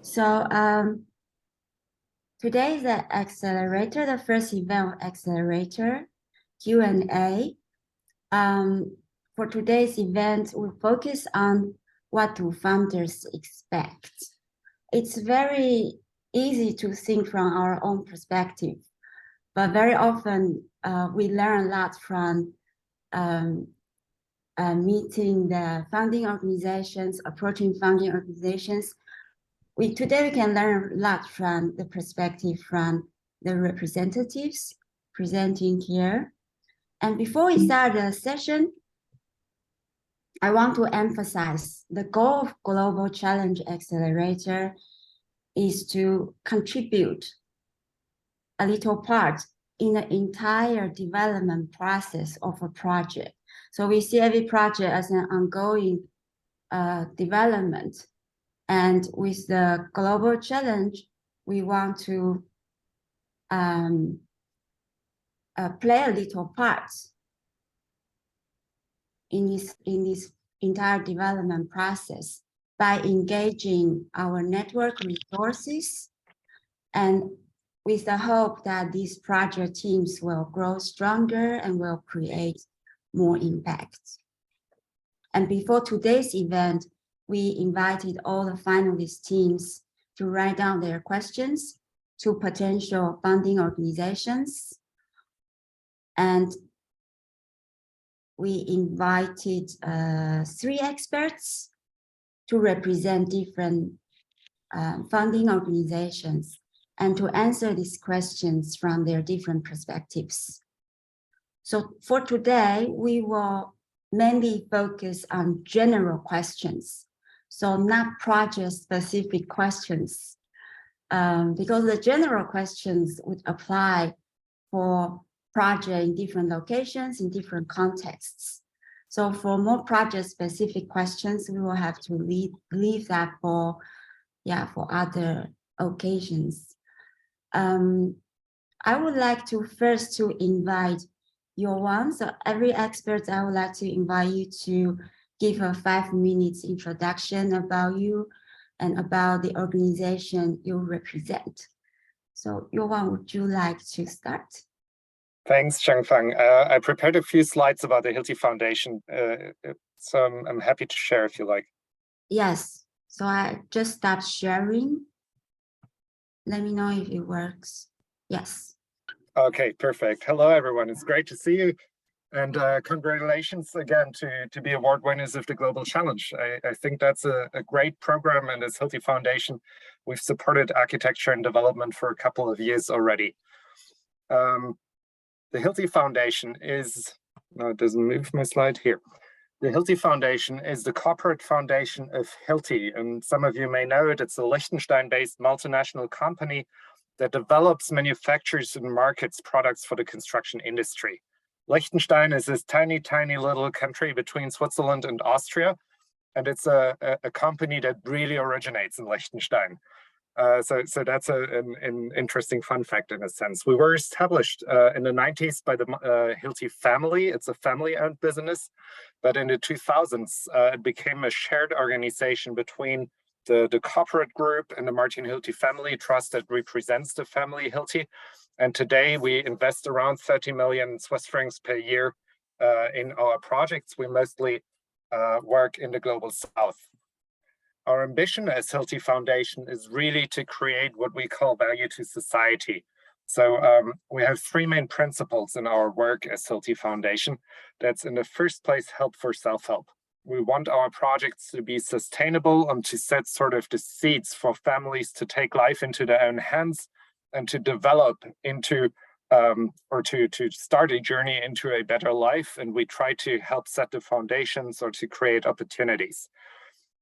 So today is the accelerator, the first event of accelerator, Q&A. For today's event, we'll focus on what do founders expect. It's very easy to think from our own perspective, but very often we learn a lot from meeting the funding organizations, approaching funding organizations. Today we can learn a lot from the perspective from the representatives presenting here. And before we start the session, I want to emphasize the goal of Global Challenge Accelerator is to contribute a little part in the entire development process of a project. So we see every project as an ongoing development. And with the global challenge, we want to play a little part in this entire development process by engaging our network resources, and with the hope that these project teams will grow stronger and will create more impact. And before today's event, we invited all the finalist teams to write down their questions to potential funding organizations. And we invited 3 experts to represent different funding organizations and to answer these questions from their different perspectives. So for today, we will mainly focus on general questions. So not project-specific questions, because the general questions would apply for project in different locations, in different contexts. So for more project-specific questions, we will have to leave that for other occasions. I would like to first invite Johann. So every expert, I would like to invite you to give a 5-minute introduction about you and about the organization you represent. So Johann, would you like to start? Thanks, Changfang. I prepared a few slides about the Hilti Foundation, so I'm happy to share if you like. Yes, so I just stopped sharing. Let me know if it works. Yes. Okay, perfect. Hello, everyone. It's great to see you. And congratulations again to be award winners of the Global Challenge. I think that's a great program, and as Hilti Foundation, we've supported architecture and development for a couple of years already. The Hilti Foundation is, no, it doesn't move my slide here. The Hilti Foundation is the corporate foundation of Hilti, and some of you may know it. It's a Liechtenstein-based multinational company that develops, manufactures, and markets products for the construction industry. Liechtenstein is this tiny, tiny little country between Switzerland and Austria, and it's a company that really originates in Liechtenstein. So that's an interesting fun fact in a sense. We were established in the 90s by the Hilti family. It's a family-owned business, but in the 2000s, it became a shared organization between the corporate group and the Martin Hilti Family Trust that represents the family Hilti. And today we invest around 30 million Swiss francs per year in our projects. We mostly work in the Global South. Our ambition as Hilti Foundation is really to create what we call value to society. So we have 3 main principles in our work as Hilti Foundation. That's in the first place, help for self-help. We want our projects to be sustainable and to set sort of the seeds for families to take life into their own hands and to develop into or to start a journey into a better life. And we try to help set the foundations or to create opportunities.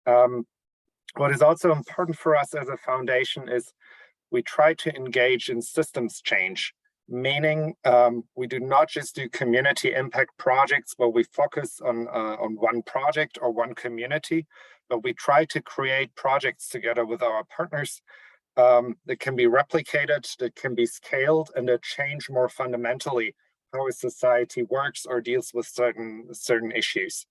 What is also important for us as a foundation is we try to engage in systems change, meaning we do not just do community impact projects where we focus on one project or one community, but we try to create projects together with our partners that can be replicated, that can be scaled, and that change more fundamentally how a society works or deals with certain issues.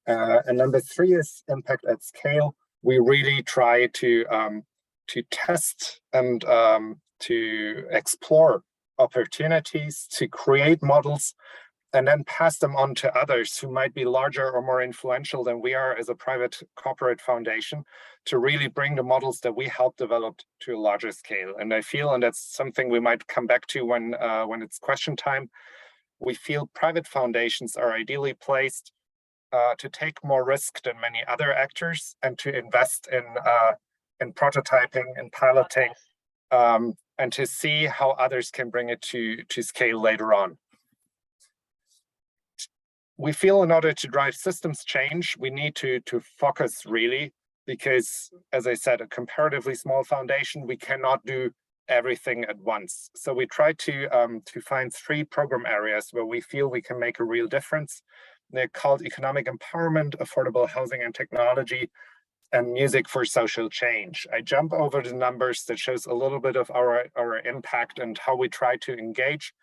And number 3 is impact at scale. We really try to test and to explore opportunities, to create models, and then pass them on to others who might be larger or more influential than we are as a private corporate foundation, to really bring the models that we help develop to a larger scale. And I feel, and that's something we might come back to when it's question time, we feel private foundations are ideally placed to take more risk than many other actors and to invest in prototyping and piloting, and to see how others can bring it to scale later on. We feel in order to drive systems change, we need to focus really, because as I said, a comparatively small foundation, we cannot do everything at once. So we try to find 3 program areas where we feel we can make a real difference. They're called economic empowerment, affordable housing and technology, and music for social change. I jump over the numbers that shows a little bit of our impact and how we try to engage.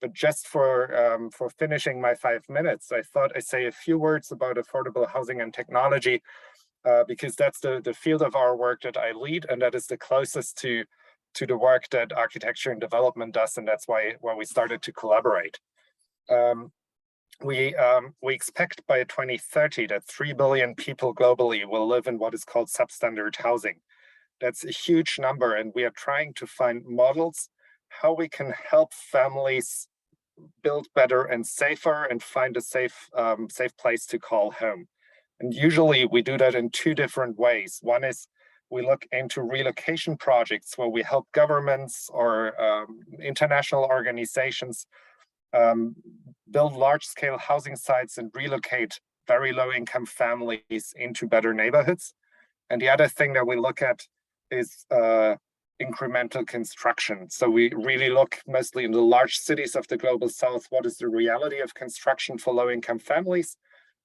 But just for finishing my 5 minutes, I thought I'd say a few words about affordable housing and technology, because that's the field of our work that I lead, and that is the closest to the work that architecture and development does, and that's why we started to collaborate. We expect by 2030 that 3 billion people globally will live in what is called substandard housing. That's a huge number, and we are trying to find models how we can help families build better and safer and find a safe place to call home. And usually we do that in 2 different ways. One is we look into relocation projects where we help governments or international organizations build large-scale housing sites and relocate very low-income families into better neighborhoods. And the other thing that we look at is incremental construction. So we really look mostly in the large cities of the global south, what is the reality of construction for low-income families,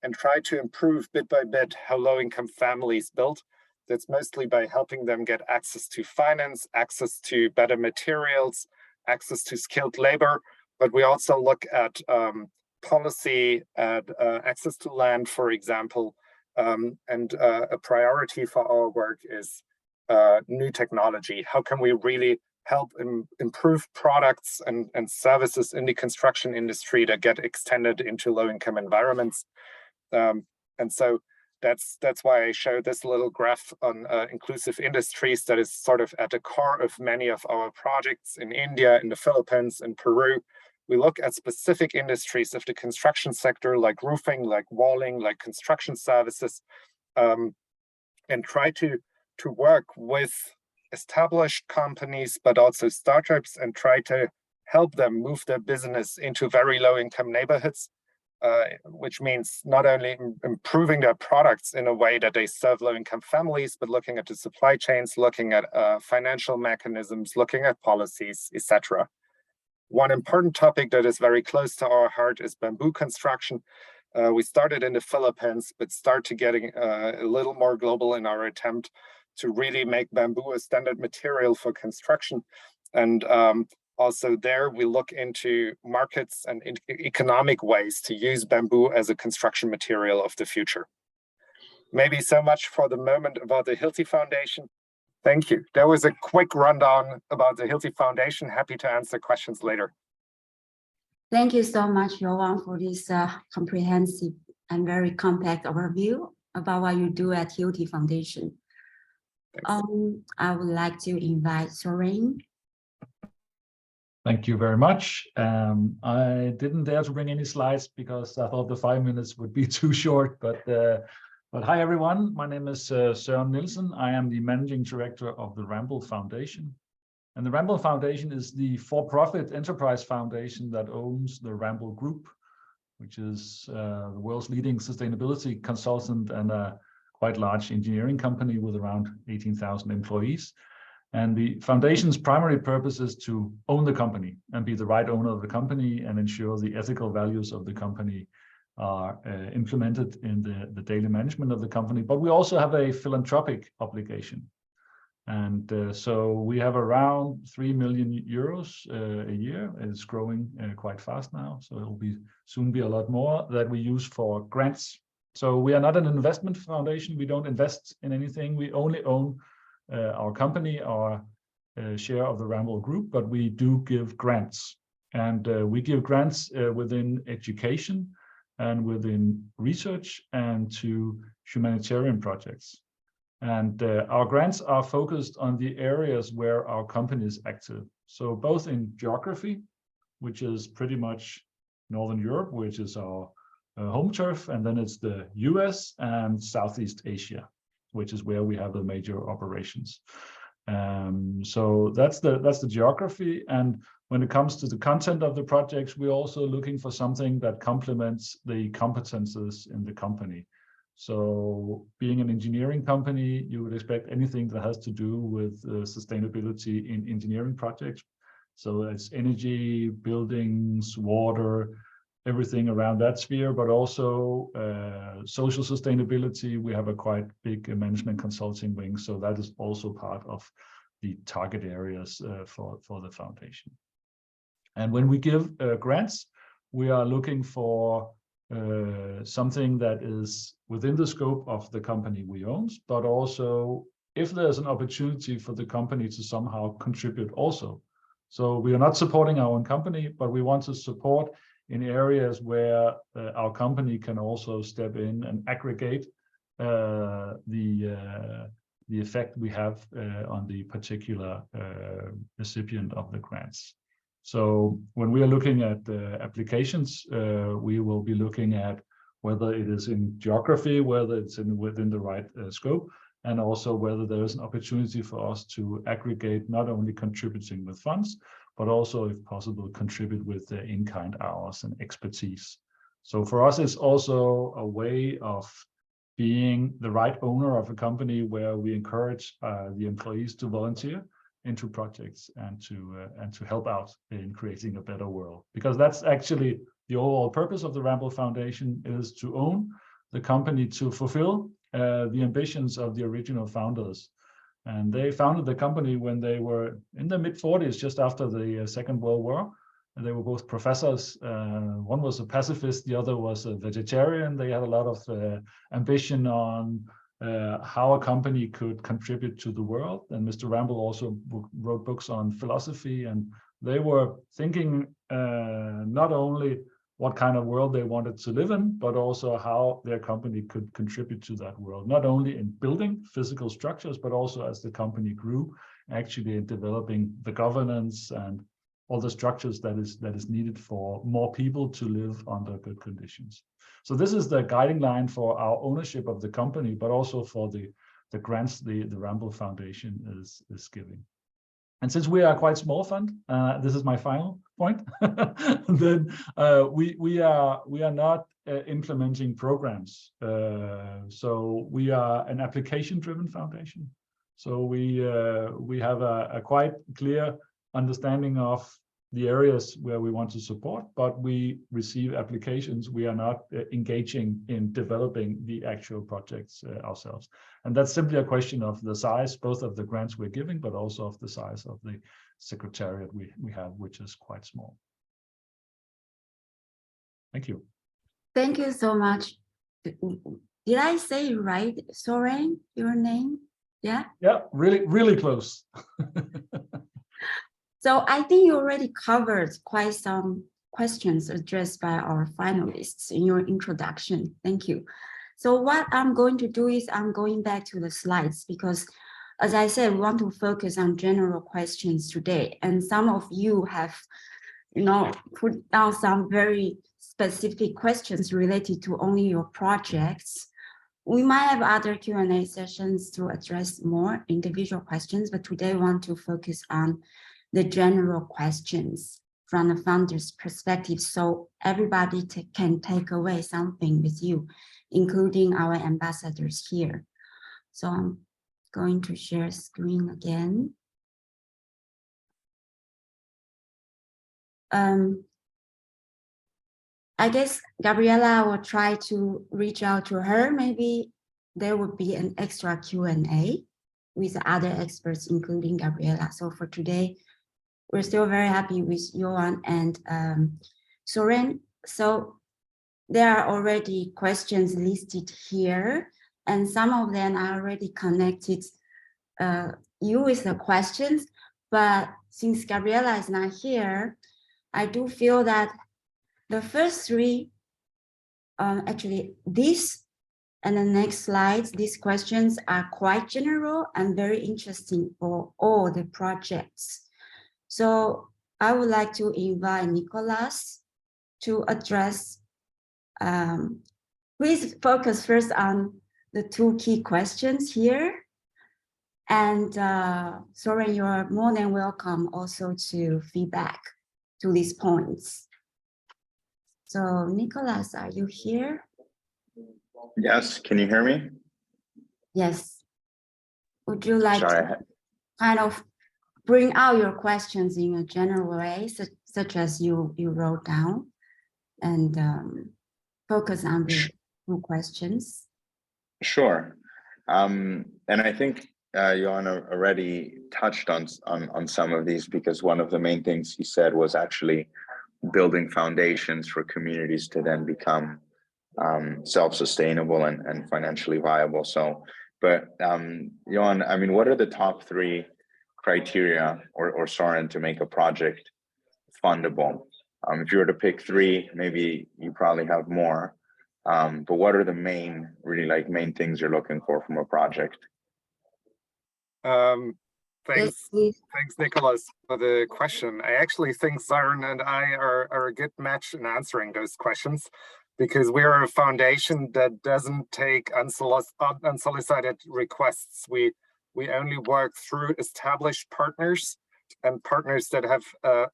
and try to improve bit by bit how low-income families build. That's mostly by helping them get access to finance, access to better materials, access to skilled labor. But we also look at policy, at access to land, for example, and a priority for our work is new technology. How can we really help improve products and services in the construction industry that get extended into low-income environments? And so that's why I showed this little graph on inclusive industries that is sort of at the core of many of our projects in India, in the Philippines, in Peru. We look at specific industries of the construction sector, like roofing, like walling, like construction services, and try to work with established companies, but also startups, and try to help them move their business into very low-income neighborhoods, which means not only improving their products in a way that they serve low-income families, but looking at the supply chains, looking at financial mechanisms, looking at policies, etc. One important topic that is very close to our heart is bamboo construction. We started in the Philippines, but started getting a little more global in our attempt to really make bamboo a standard material for construction. And also there, we look into markets and economic ways to use bamboo as a construction material of the future. Maybe so much for the moment about the Hilti Foundation. Thank you. That was a quick rundown about the Hilti Foundation. Happy to answer questions later. Thank you so much, Johann, for this comprehensive and very compact overview about what you do at Hilti Foundation. I would like to invite Søren. Thank you very much. I didn't dare to bring any slides because I thought the 5 minutes would be too short, but hi everyone. My name is Søren Nielsen. I am the Managing Director of the Ramble Foundation. And the Ramble Foundation is the for-profit enterprise foundation that owns the Ramboll Group, which is the world's leading sustainability consultant and a quite large engineering company with around 18,000 employees. And the foundation's primary purpose is to own the company and be the right owner of the company and ensure the ethical values of the company are implemented in the daily management of the company. But we also have a philanthropic obligation. And so we have around 3 million euros a year. It's growing quite fast now. So it will soon be a lot more that we use for grants. So we are not an investment foundation. We don't invest in anything. We only own our company, our share of the Ramboll group, but we do give grants. And we give grants within education and within research and to humanitarian projects. And our grants are focused on the areas where our company is active. So both in geography, which is pretty much Northern Europe, which is our home turf, and then it's the US and Southeast Asia, which is where we have the major operations. So that's the geography. And when it comes to the content of the projects, we're also looking for something that complements the competences in the company. So being an engineering company, you would expect anything that has to do with sustainability in engineering projects. So it's energy, buildings, water, everything around that sphere, but also social sustainability. We have a quite big management consulting wing, so that is also part of the target areas for the foundation. And when we give grants, we are looking for something that is within the scope of the company we own, but also if there's an opportunity for the company to somehow contribute also. So we are not supporting our own company, but we want to support in areas where our company can also step in and aggregate the effect we have on the particular recipient of the grants. So when we are looking at applications, we will be looking at whether it is in geography, whether it's within the right scope, and also whether there is an opportunity for us to aggregate not only contributing with funds, but also, if possible, contribute with the in-kind hours and expertise. So for us, it's also a way of being the right owner of a company where we encourage the employees to volunteer into projects and to help out in creating a better world. Because that's actually the overall purpose of the Ramble Foundation, is to own the company to fulfill the ambitions of the original founders. And they founded the company when they were in the mid-40s, just after the Second World War. And they were both professors. One was a pacifist, the other was a vegetarian. They had a lot of ambition on how a company could contribute to the world. And Mr. Ramboll also wrote books on philosophy. And they were thinking not only what kind of world they wanted to live in, but also how their company could contribute to that world, not only in building physical structures, but also as the company grew, actually in developing the governance and all the structures that is needed for more people to live under good conditions. So this is the guiding line for our ownership of the company, but also for the grants the Ramble Foundation is giving. And since we are a quite small fund, this is my final point, then we are not implementing programs. So we are an application-driven foundation. So we have a quite clear understanding of the areas where we want to support, but we receive applications. We are not engaging in developing the actual projects ourselves. And that's simply a question of the size, both of the grants we're giving, but also of the size of the secretariat we have, which is quite small. Thank you. Thank you so much. Did I say right, Søren, your name? Yeah? Yeah, really close. So I think you already covered quite some questions addressed by our finalists in your introduction. Thank you. So what I'm going to do is I'm going back to the slides because, as I said, we want to focus on general questions today. And some of you have, put down some very specific questions related to only your projects. We might have other Q&A sessions to address more individual questions, but today we want to focus on the general questions from the founder's perspective, so everybody can take away something with you, including our ambassadors here. So I'm going to share screen again. I guess Gabriela will try to reach out to her. Maybe there would be an extra Q&A with other experts, including Gabriela. So for today, we're still very happy with Johann and Søren. So there are already questions listed here, and some of them are already connected you with the questions, but since Gabriela is not here, I do feel that the first three, actually this and the next slides, these questions are quite general and very interesting for all the projects. So I would like to invite Nicholas to address, please focus first on the two key questions here. And Søren, you are more than welcome also to feedback to these points. So Nicholas, are you here? Yes, can you hear me? Yes. Would you like Sorry. to kind of bring out your questions in a general way, such as you wrote down, and focus on the two questions? Sure. And I think Johann already touched on some of these, because one of the main things he said was actually building foundations for communities to then become self-sustainable and financially viable. So, but Johann, I mean, what are the top three criteria, or Søren, to make a project fundable? If you were to pick three, maybe you probably have more, but what are the main things you're looking for from a project? Thanks, Nicholas, for the question. I actually think Søren and I are a good match in answering those questions, because we're a foundation that doesn't take unsolicited requests. We only work through established partners, and partners that have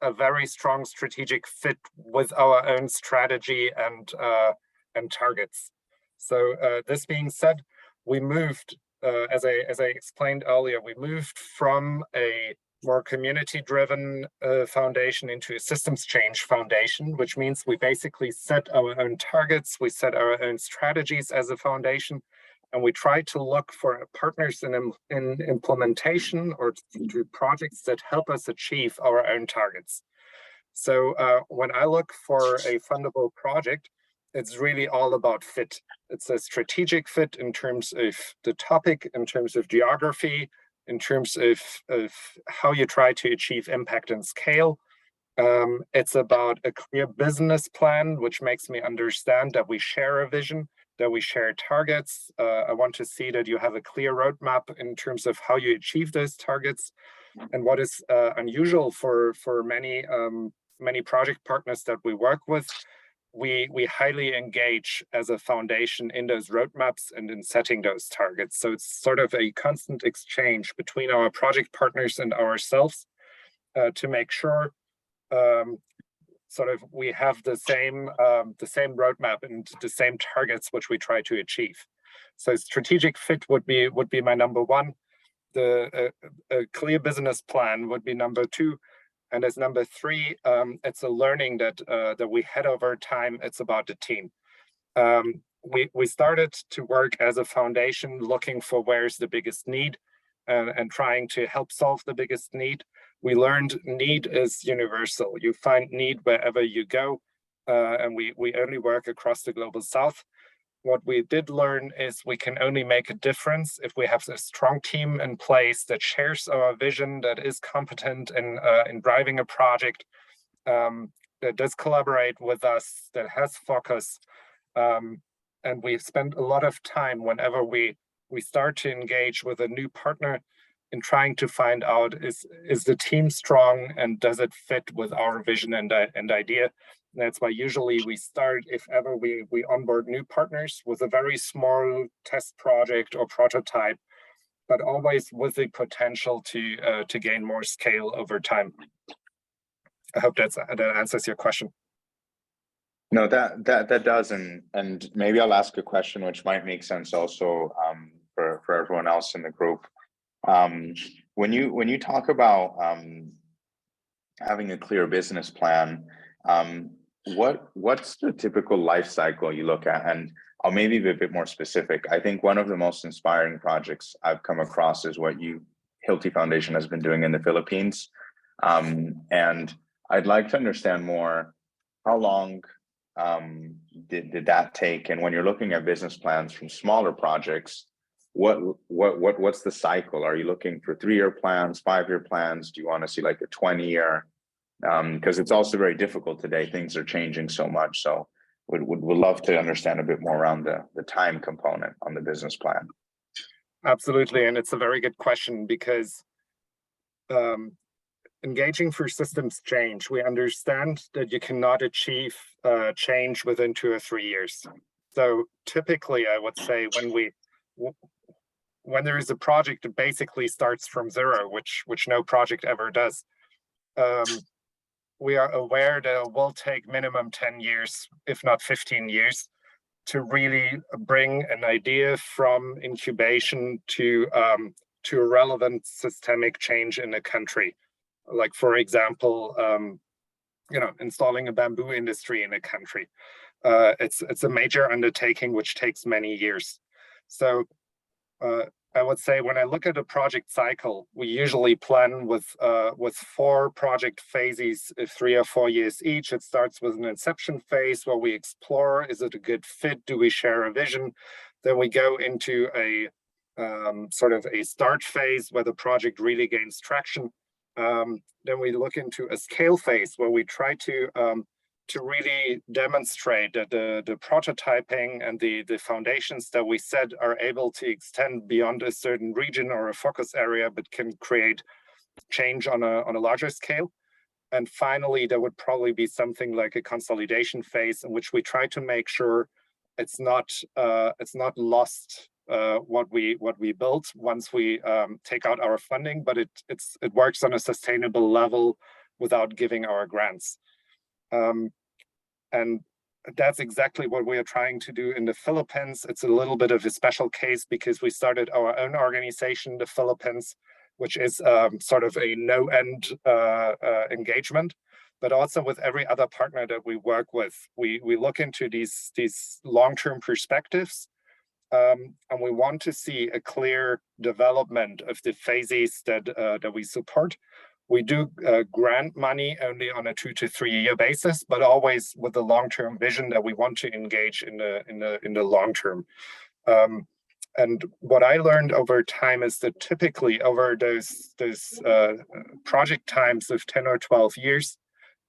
a very strong strategic fit with our own strategy and targets. So this being said, we moved, as I explained earlier, we moved from a more community-driven foundation into a systems change foundation, which means we basically set our own targets, we set our own strategies as a foundation, and we try to look for partners in implementation or to projects that help us achieve our own targets. So when I look for a fundable project, it's really all about fit. It's a strategic fit in terms of the topic, in terms of geography, in terms of how you try to achieve impact and scale. It's about a clear business plan, which makes me understand that we share a vision, that we share targets. I want to see that you have a clear roadmap in terms of how you achieve those targets. And what is unusual for many project partners that we work with, we highly engage as a foundation in those roadmaps and in setting those targets. So it's sort of a constant exchange between our project partners and ourselves to make sure sort of we have the same roadmap and the same targets which we try to achieve. So strategic fit would be my number one. A clear business plan would be number two. And as number three, it's a learning that we had over time. It's about the team. We started to work as a foundation looking for where's the biggest need and trying to help solve the biggest need. We learned need is universal. You find need wherever you go, and we only work across the global south. What we did learn is we can only make a difference if we have a strong team in place that shares our vision, that is competent in driving a project, that does collaborate with us, that has focus. And we spend a lot of time whenever we start to engage with a new partner in trying to find out, is the team strong and does it fit with our vision and idea? And that's why usually we start, if ever we onboard new partners, with a very small test project or prototype, but always with the potential to gain more scale over time. I hope that answers your question. No, that does, and maybe I'll ask a question which might make sense also for everyone else in the group. When you talk about having a clear business plan, what's the typical life cycle you look at? And I'll maybe be a bit more specific. I think one of the most inspiring projects I've come across is what Hilti Foundation has been doing in the Philippines, and I'd like to understand more. How long did that take? And when you're looking at business plans from smaller projects, what's the cycle? Are you looking for 3-year plans, 5-year plans? Do you want to see like a 20-year? Because it's also very difficult today. Things are changing so much. So would love to understand a bit more around the time component on the business plan. Absolutely, and it's a very good question because engaging for systems change, we understand that you cannot achieve change within 2 or 3 years. So typically, I would say when there is a project that basically starts from zero, which no project ever does, we are aware that it will take minimum 10 years, if not 15 years, to really bring an idea from incubation to a relevant systemic change in a country. Like, for example, installing a bamboo industry in a country. It's a major undertaking which takes many years. So I would say when I look at a project cycle, we usually plan with 4 project phases, 3 or 4 years each. It starts with an inception phase where we explore, is it a good fit? Do we share a vision? Then we go into a sort of a start phase where the project really gains traction. Then we look into a scale phase where we try to really demonstrate that the prototyping and the foundations that we set are able to extend beyond a certain region or a focus area, but can create change on a larger scale. And finally, there would probably be something like a consolidation phase in which we try to make sure it's not lost what we built once we take out our funding, but it works on a sustainable level without giving our grants. And that's exactly what we are trying to do in the Philippines. It's a little bit of a special case because we started our own organization, the Philippines, which is sort of a no-end engagement. But also with every other partner that we work with, we look into these long-term perspectives, and we want to see a clear development of the phases that we support. We do grant money only on a 2 to 3 year basis, but always with the long-term vision that we want to engage in the long term. And what I learned over time is that typically over those project times of 10 or 12 years,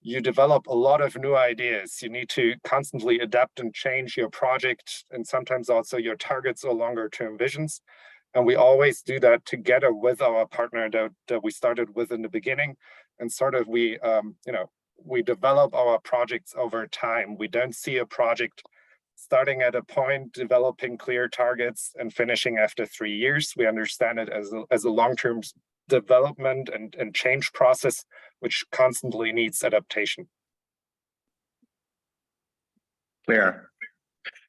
you develop a lot of new ideas. You need to constantly adapt and change your project, and sometimes also your targets or longer term visions. And we always do that together with our partner that we started with in the beginning. And sort of we develop our projects over time. We don't see a project starting at a point, developing clear targets and finishing after 3 years. We understand it as a long-term development and change process, which constantly needs adaptation. Clear.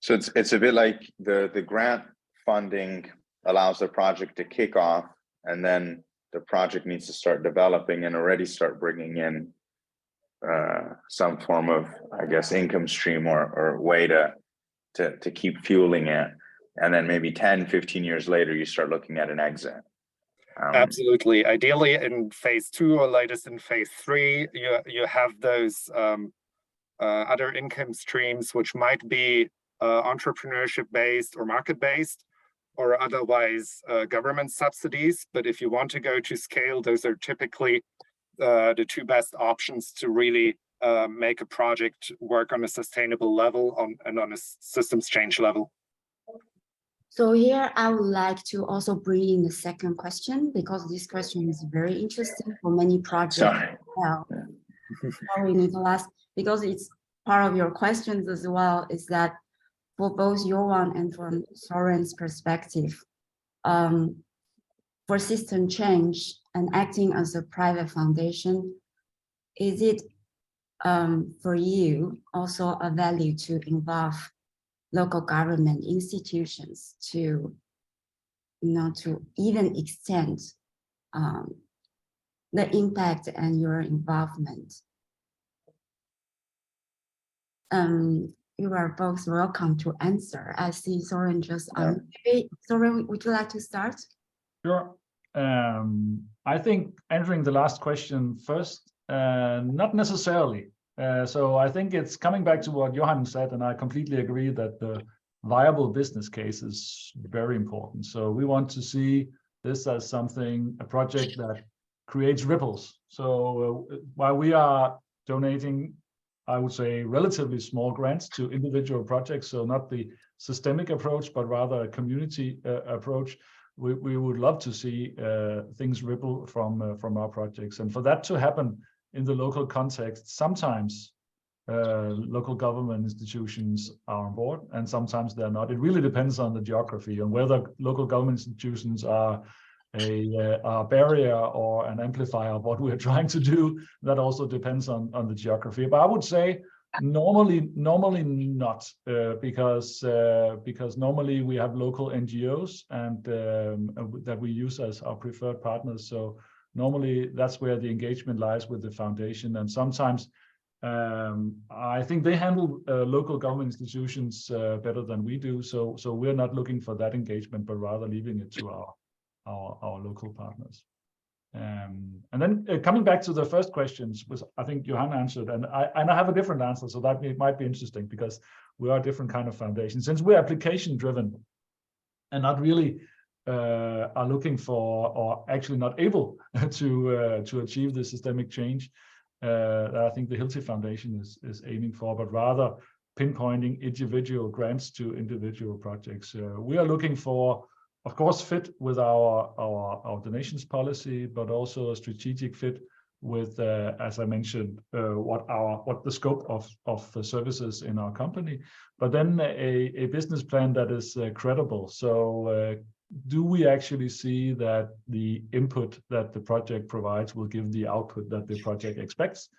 So it's a bit like the grant funding allows the project to kick off, and then the project needs to start developing and already start bringing in some form of, I guess, income stream or way to keep fueling it. And then maybe 10, 15 years later, you start looking at an exit. Absolutely. Ideally in phase 2 or latest in phase 3, you have those other income streams, which might be entrepreneurship based or market based, or otherwise government subsidies. But if you want to go to scale, those are typically the 2 best options to really make a project work on a sustainable level and on a systems change level. So here I would like to also bring in the second question, because this question is very interesting for many projects. Sorry, Nicholas, because it's part of your questions as well, is that for both Johann and from Søren's perspective, for system change and acting as a private foundation, is it for you also a value to involve local government institutions to even extend the impact and your involvement? You are both welcome to answer. I see Søren just Søren, would you like to start? Sure. I think answering the last question first, not necessarily. So I think it's coming back to what Johann said, and I completely agree that viable business case is very important. So we want to see this as something, a project that creates ripples. So while we are donating, I would say, relatively small grants to individual projects, so not the systemic approach, but rather a community approach, we would love to see things ripple from our projects. And for that to happen in the local context, sometimes local government institutions are on board and sometimes they're not. It really depends on the geography and whether local government institutions are a barrier or an amplifier of what we're trying to do. That also depends on the geography. But I would say normally not, because normally we have local NGOs and that we use as our preferred partners. So normally that's where the engagement lies with the foundation. And sometimes I think they handle local government institutions better than we do. So we're not looking for that engagement, but rather leaving it to our local partners. And then coming back to the first questions, was I think Johann answered, and I have a different answer, so that might be interesting because we are a different kind of foundation. Since we're application driven and not really are looking for, or actually not able to achieve the systemic change that I think the Hilti Foundation is aiming for, but rather pinpointing individual grants to individual projects. We are looking for, of course, fit with our donations policy, but also a strategic fit with, as I mentioned, what the scope of the services in our company, but then a business plan that is credible. So do we actually see that the input that the project provides will give the output that the project expects?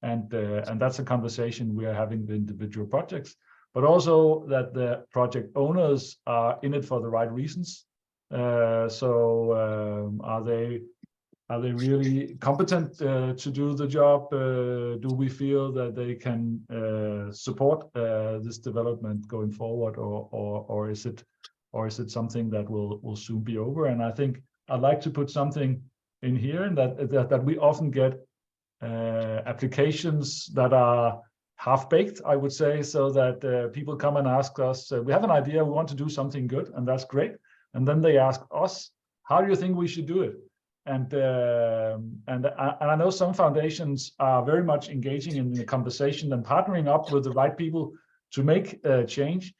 And that's a conversation we are having with individual projects, but also that the project owners are in it for the right reasons. So are they really competent to do the job? Do we feel that they can support this development going forward, or is it something that will soon be over? And I think I'd like to put something in here, and that we often get applications that are half-baked, I would say, so that people come and ask us, we have an idea, we want to do something good, and that's great. And then they ask us, how do you think we should do it? And I know some foundations are very much engaging in the conversation and partnering up with the right people to make change,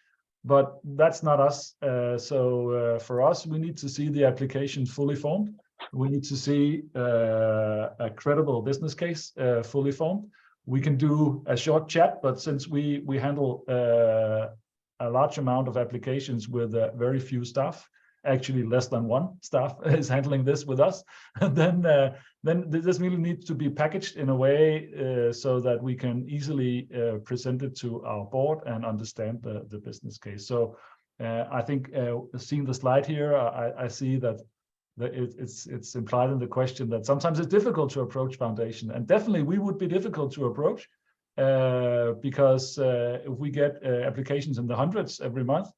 but that's not us. So for us, we need to see the application fully formed. We need to see a credible business case fully formed. We can do a short chat, but since we handle a large amount of applications with very few staff, actually less than one staff is handling this with us, and then this really needs to be packaged in a way so that we can easily present it to our board and understand the business case. So I think seeing the slide here, I see that it's implied in the question that sometimes it's difficult to approach foundation, and definitely we would be difficult to approach because if we get applications in the hundreds every month,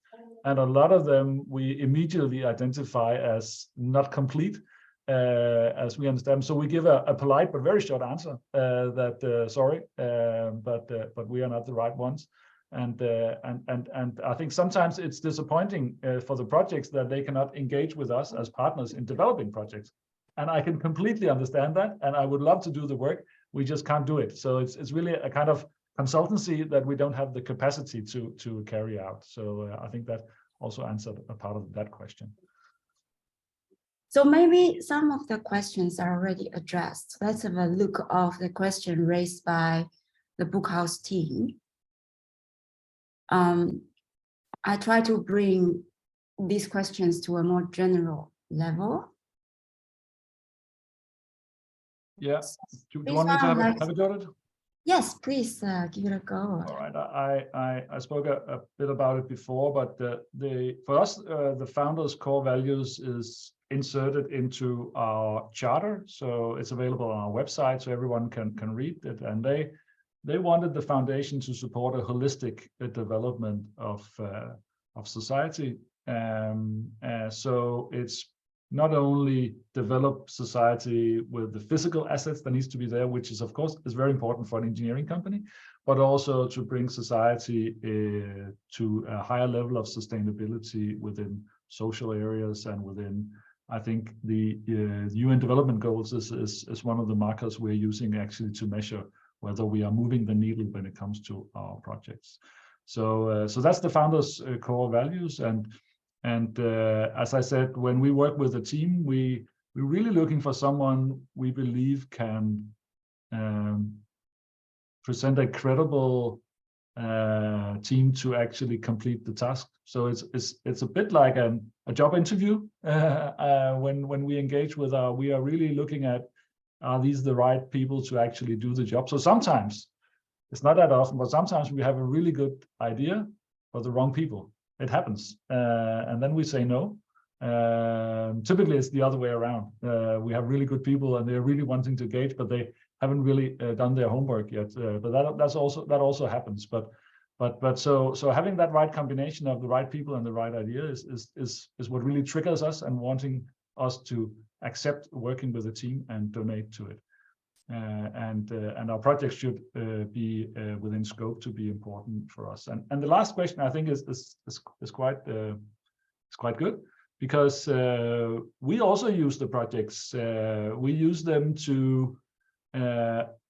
and a lot of them we immediately identify as not complete, as we understand. So we give a polite but very short answer that sorry, but we are not the right ones. And I think sometimes it's disappointing for the projects that they cannot engage with us as partners in developing projects. And I can completely understand that, and I would love to do the work. We just can't do it. So it's really a kind of consultancy that we don't have the capacity to carry out. So I think that also answered a part of that question. So maybe some of the questions are already addressed. Let's have a look of the question raised by the Bookhouse team. I try to bring these questions to a more general level. Yes. Do you want me to have a go at it? Yes, please give it a go. All right. I spoke a bit about it before, but for us, the founders' core values is inserted into our charter, so it's available on our website, so everyone can read it. And they wanted the foundation to support a holistic development of society. So it's not only develop society with the physical assets that needs to be there, which is of course is very important for an engineering company, but also to bring society to a higher level of sustainability within social areas and within, I think the UN development goals is one of the markers we're using actually to measure whether we are moving the needle when it comes to our projects. So that's the founders' core values. And as I said, when we work with a team, we're really looking for someone we believe can present a credible team to actually complete the task. So it's a bit like a job interview when we engage with we are really looking at, are these the right people to actually do the job? So sometimes, it's not that often, but sometimes we have a really good idea for the wrong people. It happens, and then we say no. Typically, it's the other way around. We have really good people, and they're really wanting to engage, but they haven't really done their homework yet. But that also happens. But so having that right combination of the right people and the right idea is what really triggers us and wanting us to accept working with a team and donate to it. And our projects should be within scope to be important for us. And the last question I think is quite good, because we also use the projects. We use them to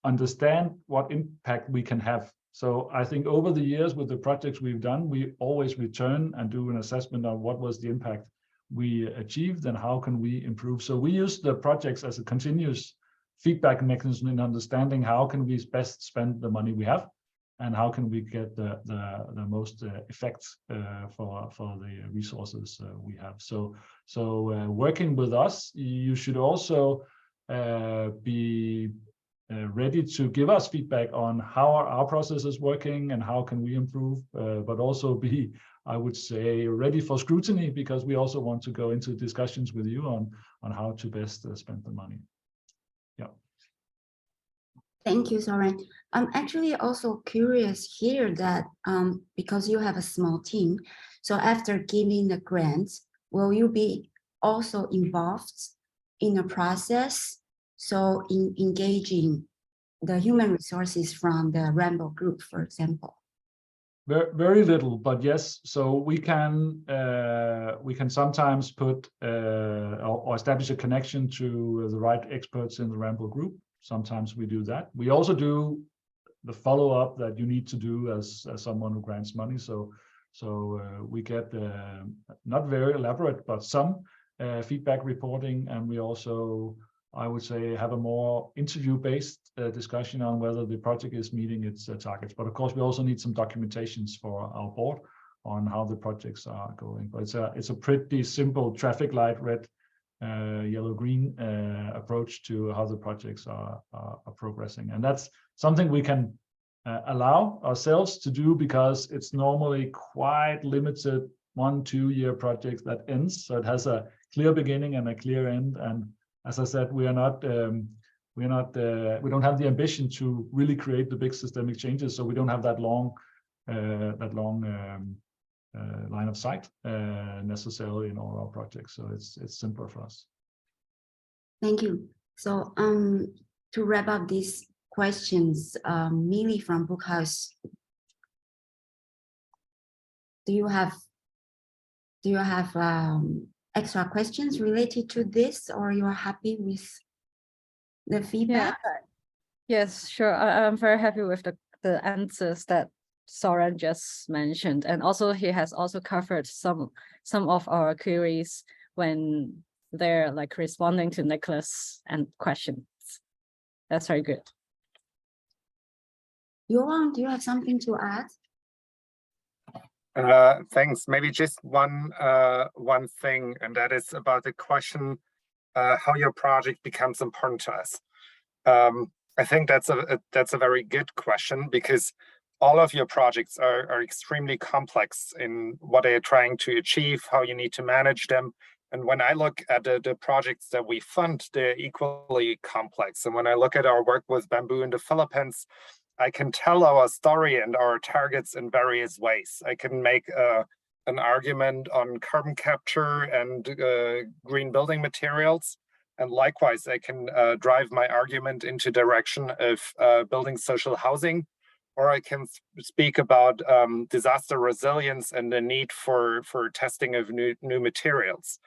understand what impact we can have. So I think over the years with the projects we've done, we always return and do an assessment of what was the impact we achieved and how can we improve. So we use the projects as a continuous feedback mechanism in understanding how can we best spend the money we have and how can we get the most effects for the resources we have. So working with us, you should also be ready to give us feedback on how our process is working and how can we improve, but also be, I would say, ready for scrutiny, because we also want to go into discussions with you on how to best spend the money. Yeah. Thank you, Søren. I'm actually also curious here that because you have a small team, so after giving the grants, will you be also involved in a process? So in engaging the human resources from the Ramboll group, for example. Very little, but yes. So we can sometimes put or establish a connection to the right experts in the Ramboll group. Sometimes we do that. We also do the follow-up that you need to do as someone who grants money. So we get not very elaborate, but some feedback reporting, and we also, I would say, have a more interview-based discussion on whether the project is meeting its targets. But of course, we also need some documentations for our board on how the projects are going. But it's a pretty simple traffic light, red, yellow, green approach to how the projects are progressing. And that's something we can allow ourselves to do because it's normally quite limited 1-2 year projects that ends. So it has a clear beginning and a clear end. And as I said, we don't have the ambition to really create the big systemic changes. So we don't have that long line of sight necessarily in all our projects. So it's simpler for us. Thank you. So to wrap up these questions, Millie from Bookhouse, do you have extra questions related to this, or you are happy with the feedback? Yeah. Yes, sure. I'm very happy with the answers that Søren just mentioned, and also he has also covered some of our queries when they're like responding to Nicholas and questions. That's very good. Johann, do you have something to add? Thanks. Maybe just one thing, and that is about the question how your project becomes important to us. I think that's a very good question, because all of your projects are extremely complex in what they are trying to achieve, how you need to manage them. And when I look at the projects that we fund, they're equally complex. And when I look at our work with bamboo in the Philippines, I can tell our story and our targets in various ways. I can make an argument on carbon capture and green building materials. And likewise, I can drive my argument into direction of building social housing, or I can speak about disaster resilience and the need for testing of new materials.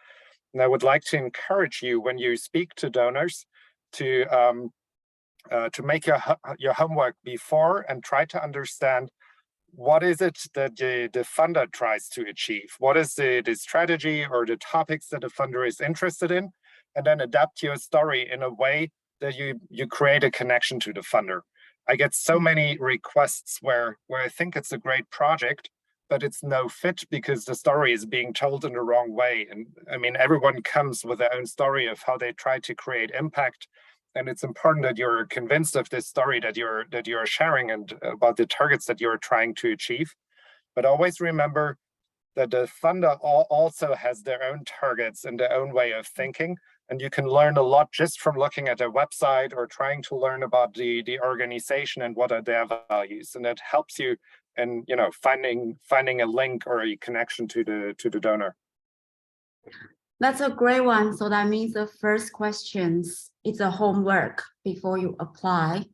And I would like to encourage you, when you speak to donors, to make your homework before and try to understand what is it that the funder tries to achieve? What is the strategy or the topics that the funder is interested in? And then adapt your story in a way that you create a connection to the funder. I get so many requests where I think it's a great project, but it's no fit because the story is being told in the wrong way. And I mean, everyone comes with their own story of how they try to create impact. And it's important that you're convinced of this story that you're sharing and about the targets that you're trying to achieve. But always remember that the funder also has their own targets and their own way of thinking. And you can learn a lot just from looking at their website or trying to learn about the organization and what are their values. And that helps you in finding a link or a connection to the donor. That's a great one. So that means the first questions, it's a homework before you apply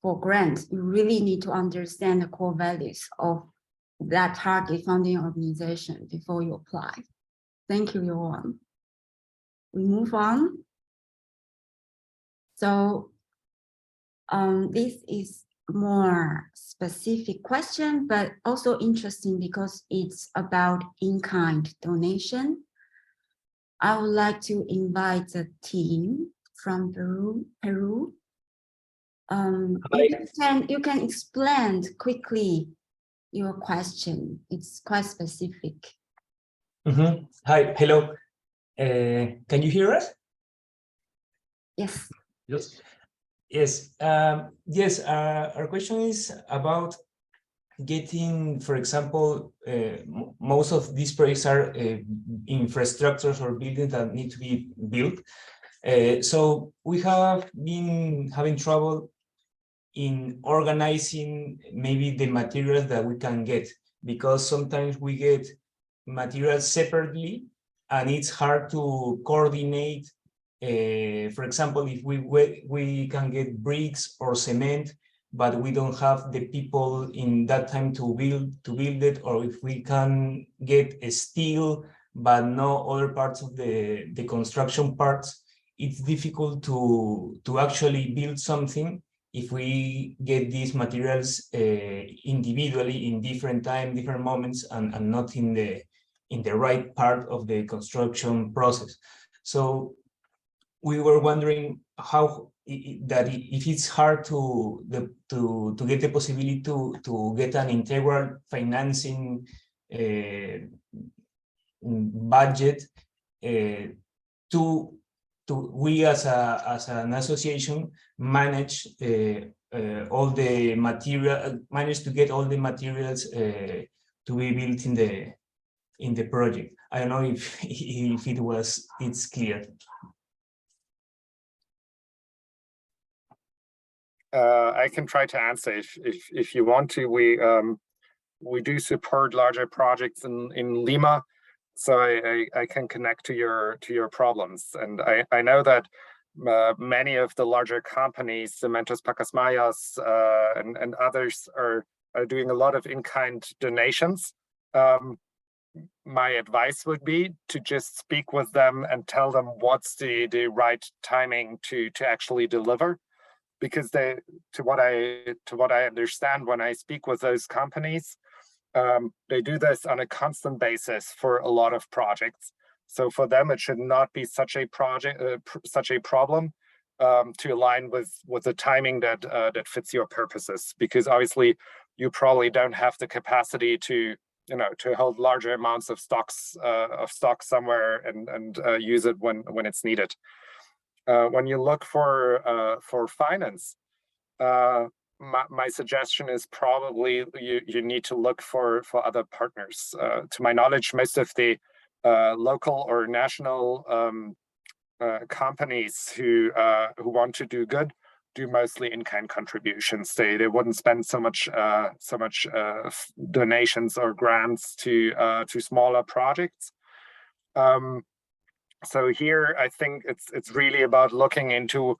for grant. You really need to understand the core values of that target funding organization before you apply. Thank you, Johann. We move on. So this is more specific question, but also interesting because it's about in-kind donation. I would like to invite the team from Peru. You can explain quickly your question. It's quite specific. Hi, hello. Can you hear us? Yes. Yes. Yes. Yes. Our question is about getting, for example, most of these projects are infrastructures or buildings that need to be built. So we have been having trouble in organizing maybe the materials that we can get, because sometimes we get materials separately and it's hard to coordinate. For example, if we can get bricks or cement, but we don't have the people in that time to build it, or if we can get a steel but no other parts of the construction parts, it's difficult to actually build something if we get these materials individually in different time, different moments, and not in the right part of the construction process. So we were wondering how if it's hard to get the possibility to get an integral financing budget to we as an association manage all the material, manage to get all the materials to be built in the project. I don't know if it's clear. I can try to answer if you want to. We do support larger projects in Lima, so I can connect to your problems. And I know that many of the larger companies, Cementos Pacasmayas and others, are doing a lot of in-kind donations. My advice would be to just speak with them and tell them what's the right timing to actually deliver. Because to what I understand when I speak with those companies, they do this on a constant basis for a lot of projects. So for them, it should not be such a problem to align with the timing that fits your purposes. Because obviously, you probably don't have the capacity to hold larger amounts of stock somewhere and use it when it's needed. When you look for finance, my suggestion is probably you need to look for other partners. To my knowledge, most of the local or national companies who want to do good do mostly in-kind contributions. They wouldn't spend so much donations or grants to smaller projects. So here, I think it's really about looking into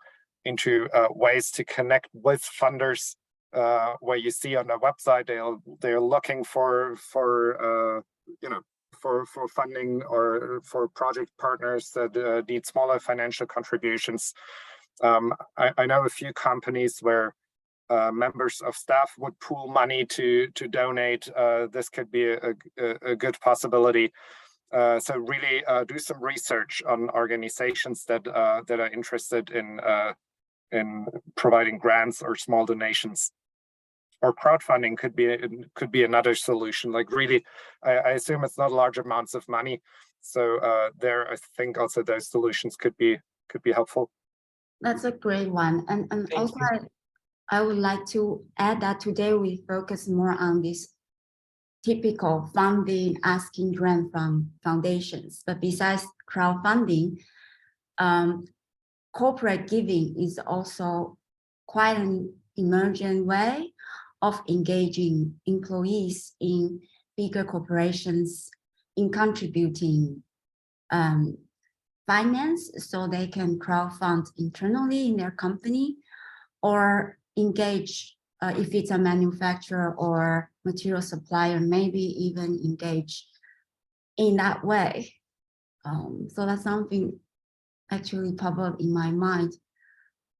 ways to connect with funders. Where you see on their website, they're looking for funding or for project partners that need smaller financial contributions. I know a few companies where members of staff would pool money to donate. This could be a good possibility. So really do some research on organizations that are interested in providing grants or small donations. Or crowdfunding could be another solution. Like really, I assume it's not large amounts of money. So there, I think also those solutions could be helpful. That's a great one. And also I would like to add that today we focus more on this typical funding, asking grant from foundations. But besides crowdfunding, corporate giving is also quite an emergent way of engaging employees in bigger corporations in contributing finance so they can crowdfund internally in their company, or engage if it's a manufacturer or material supplier, maybe even engage in that way. So that's something actually popped up in my mind.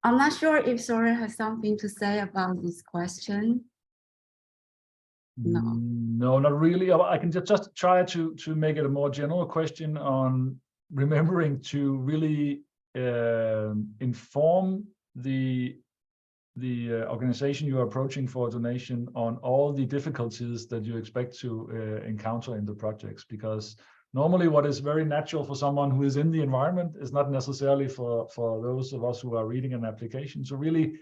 I'm not sure if Søren has something to say about this question. No. No, not really. I can just try to make it a more general question on remembering to really inform the organization you are approaching for donation on all the difficulties that you expect to encounter in the projects, because normally what is very natural for someone who is in the environment is not necessarily for those of us who are reading an application. So really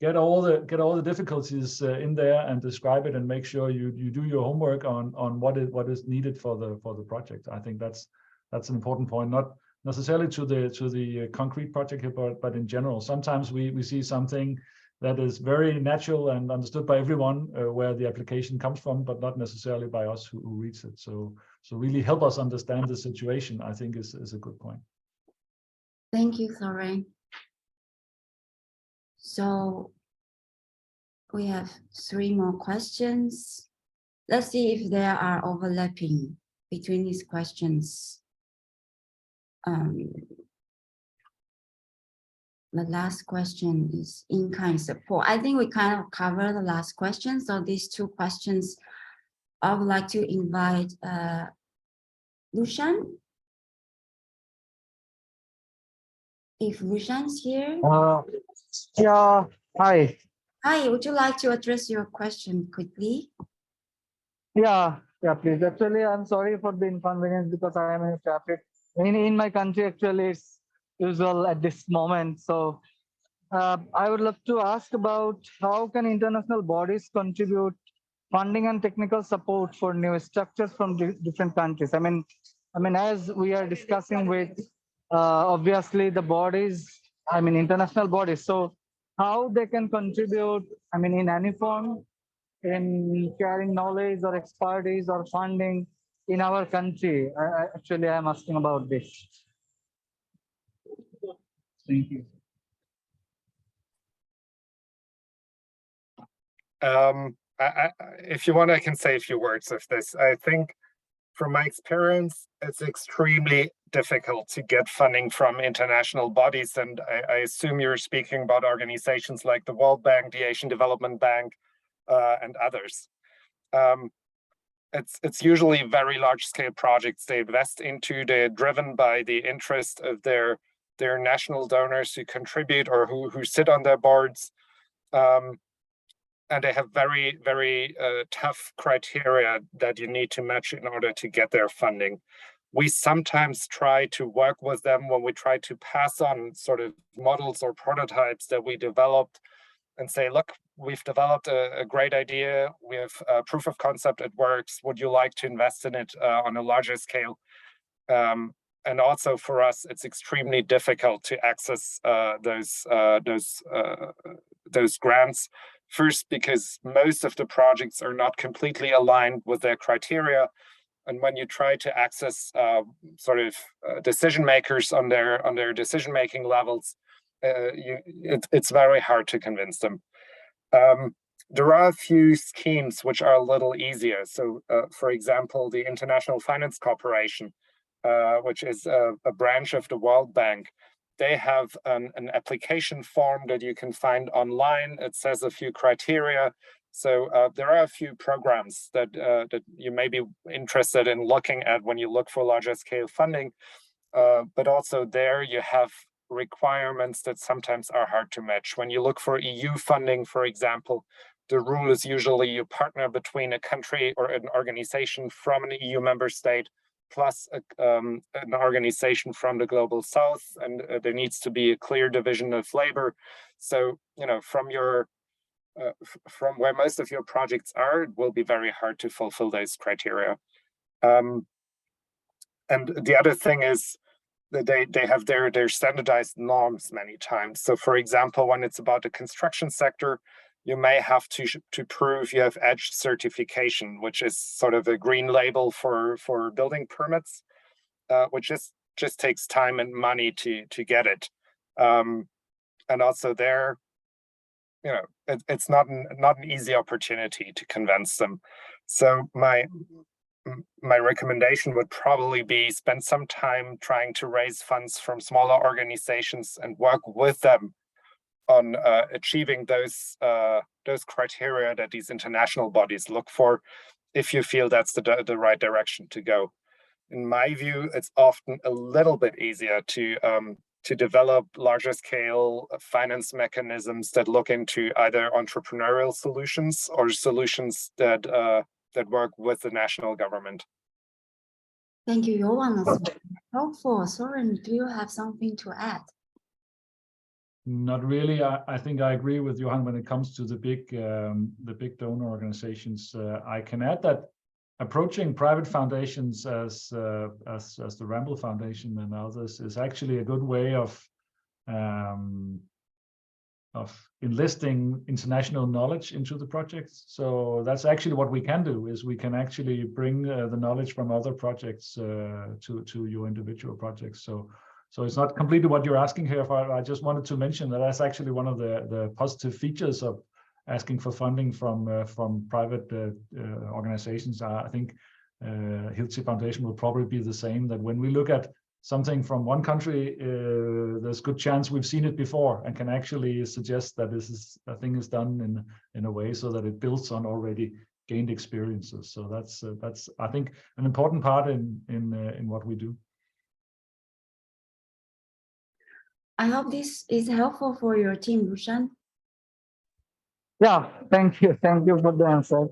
get all the difficulties in there and describe it, and make sure you do your homework on what is needed for the project. I think that's an important point, not necessarily to the concrete project here, but in general. Sometimes we see something that is very natural and understood by everyone where the application comes from, but not necessarily by us who reads it. So really help us understand the situation, I think is a good point. Thank you, Søren. So we have 3 more questions. Let's see if there are overlapping between these questions. The last question is in-kind support. I think we kind of covered the last question. So these 2 questions, I would like to invite Johann. If Johann is here. Yeah, hi. Hi, would you like to address your question quickly? Yeah, please. Actually, I'm sorry for the inconvenience because I am in traffic. In my country, actually, it's usual at this moment. So I would love to ask about how can international bodies contribute funding and technical support for new structures from different countries? I mean, as we are discussing with obviously the bodies, international bodies. So how they can contribute, in any form, in sharing knowledge or expertise or funding in our country. Actually, I'm asking about this. Thank you. If you want, I can say a few words of this. I think from my experience, it's extremely difficult to get funding from international bodies. And I assume you're speaking about organizations like the World Bank, the Asian Development Bank, and others. It's usually very large scale projects they invest into. They're driven by the interest of their national donors who contribute or who sit on their boards. And they have very, very tough criteria that you need to match in order to get their funding. We sometimes try to work with them when we try to pass on sort of models or prototypes that we developed and say, look, we've developed a great idea. We have a proof of concept, it works. Would you like to invest in it on a larger scale? and also for us, it's extremely difficult to access those grants. First, because most of the projects are not completely aligned with their criteria. And when you try to access decision makers on their decision-making levels, it's very hard to convince them. There are a few schemes which are a little easier. So, for example, the International Finance Corporation, which is a branch of the World Bank, they have an application form that you can find online. It says a few criteria. So there are a few programs that you may be interested in looking at when you look for larger scale funding. But also there you have requirements that sometimes are hard to match. When you look for EU funding, for example, the rule is usually you partner between a country or an organization from an EU member state plus an organization from the global south, and there needs to be a clear division of labor. So, you know, from where most of your projects are, it will be very hard to fulfill those criteria. And the other thing is that they have their standardized norms many times. So, for example, when it's about the construction sector, you may have to prove you have EDGE certification, which is sort of a green label for building permits, which just takes time and money to get it. And also there, you know, it's not an easy opportunity to convince them. So my recommendation would probably be spend some time trying to raise funds from smaller organizations and work with them on achieving those criteria that these international bodies look for, if you feel that's the right direction to go. In my view, it's often a little bit easier to develop larger scale finance mechanisms that look into either entrepreneurial solutions or solutions that work with the national government. Thank you, Johann. Helpful. Søren, do you have something to add? Not really. I think I agree with Johann when it comes to the big donor organizations. I can add that approaching private foundations as the Ramble Foundation and others is actually a good way of enlisting international knowledge into the projects. So that's actually what we can do, is we can actually bring the knowledge from other projects to your individual projects. So it's not completely what you're asking here for. I just wanted to mention that that's actually one of the positive features of asking for funding from private organizations. I think Hilti Foundation will probably be the same, that when we look at something from one country, there's a good chance we've seen it before and can actually suggest that a thing is done in a way so that it builds on already gained experiences. So that's I think an important part in what we do. I hope this is helpful for your team, Johann. Yeah, thank you. Thank you for the answer.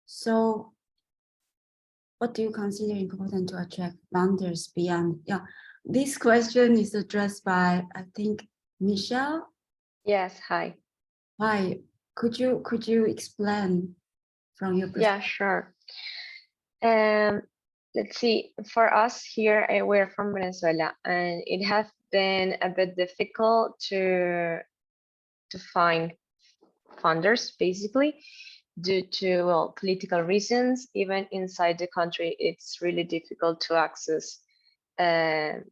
So what do you consider important to attract funders beyond? Yeah, this question is addressed by, I think, Michelle. Yes, hi. Hi, could you explain from your perspective? Yeah, sure. Let's see, for us here, we're from Venezuela, and it has been a bit difficult to find funders, basically, due to political reasons. Even inside the country, it's really difficult to access to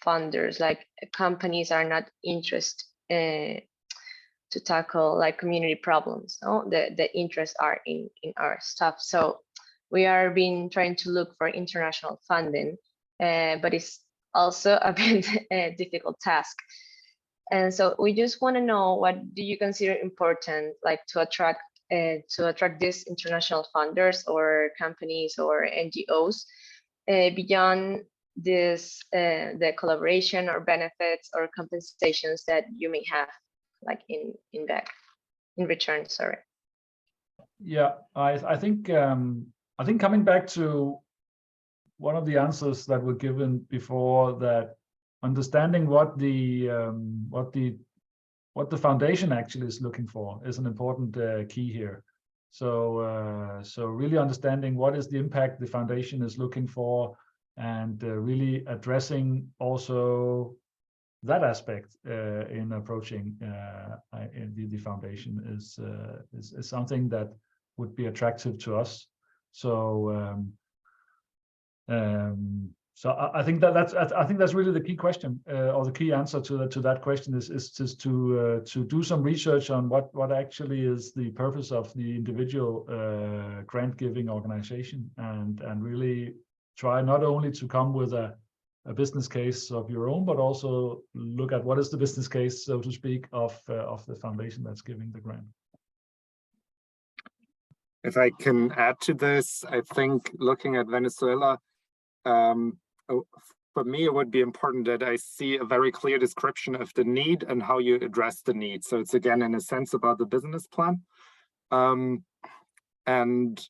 funders. Like, companies are not interested to tackle like community problems. No, the interests are in our stuff. So we are trying to look for international funding, but it's also a bit a difficult task. And so we just want to know, what do you consider important, like to attract these international funders or companies or NGOs beyond this, the collaboration or benefits or compensations that you may have, like in return. Sorry. Yeah, I think coming back to one of the answers that were given before, that understanding what the foundation actually is looking for is an important key here. So so really understanding what is the impact the foundation is looking for, and really addressing also that aspect in approaching the foundation is something that would be attractive to us. So so I think that's really the key question, or the key answer to that question is just to do some research on what actually is the purpose of the individual grant giving organization, and really try not only to come with a business case of your own, but also look at what is the business case, so to speak, of the foundation that's giving the grant. If I can add to this, I think looking at Venezuela, for me, it would be important that I see a very clear description of the need and how you address the need. So it's again, in a sense, about the business plan. And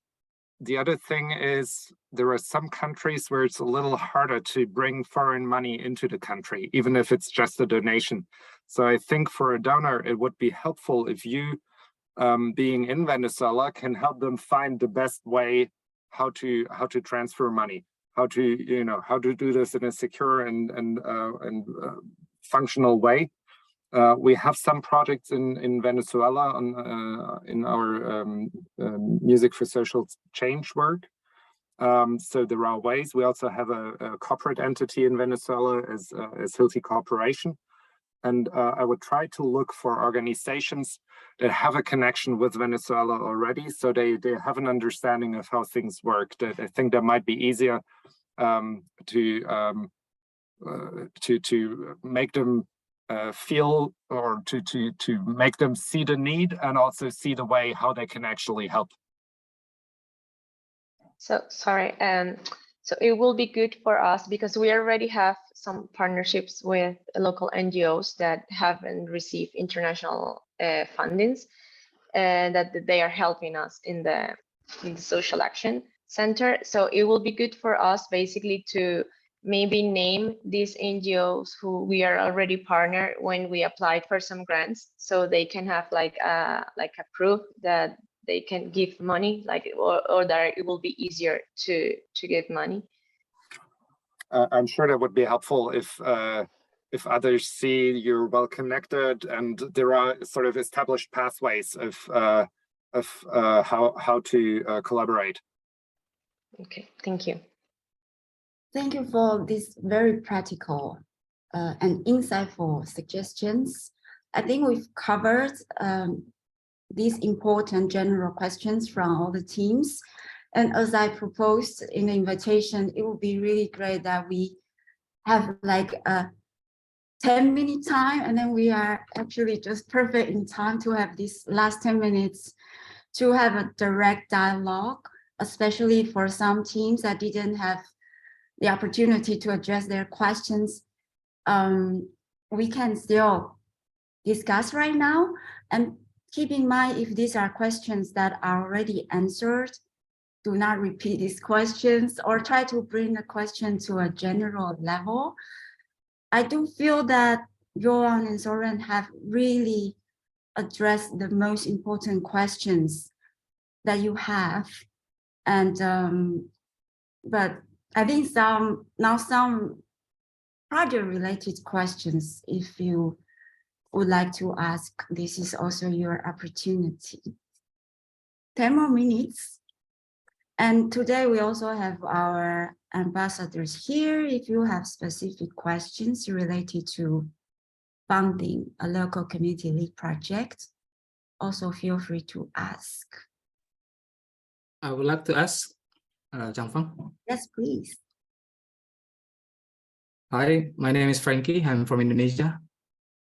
the other thing is, there are some countries where it's a little harder to bring foreign money into the country, even if it's just a donation. So I think for a donor, it would be helpful if you, being in Venezuela, can help them find the best way how to transfer money, how to do this in a secure and functional way. We have some projects in Venezuela in our Music for Social Change work. So there are ways. We also have a corporate entity in Venezuela as Hilti Corporation. And I would try to look for organizations that have a connection with Venezuela already, so they have an understanding of how things work. That I think that might be easier to make them feel, or to make them see the need, and also see the way how they can actually help. So sorry, so it will be good for us because we already have some partnerships with local NGOs that haven't received international fundings, and that they are helping us in the social action center. So it will be good for us basically to maybe name these NGOs who we are already partnered when we applied for some grants, so they can have like a proof that they can give money, or that it will be easier to give money. I'm sure that would be helpful if others see you're well connected and there are sort of established pathways of how to collaborate. Okay, thank you. Thank you for these very practical and insightful suggestions. I think we've covered these important general questions from all the teams. And as I proposed in the invitation, it would be really great that we have like a 10-minute time, and then we are actually just perfect in time to have these last 10 minutes to have a direct dialogue, especially for some teams that didn't have the opportunity to address their questions. We can still discuss right now, and keep in mind, if these are questions that are already answered, do not repeat these questions or try to bring the question to a general level. I do feel that Johann and Søren have really addressed the most important questions that you have. And but I think some project related questions, if you would like to ask, this is also your opportunity. 10 more minutes. And today we also have our ambassadors here. If you have specific questions related to funding a local community lead project, also feel free to ask. I would like to ask Giang Fang. Yes, please. Hi, my name is Frankie. I'm from Indonesia.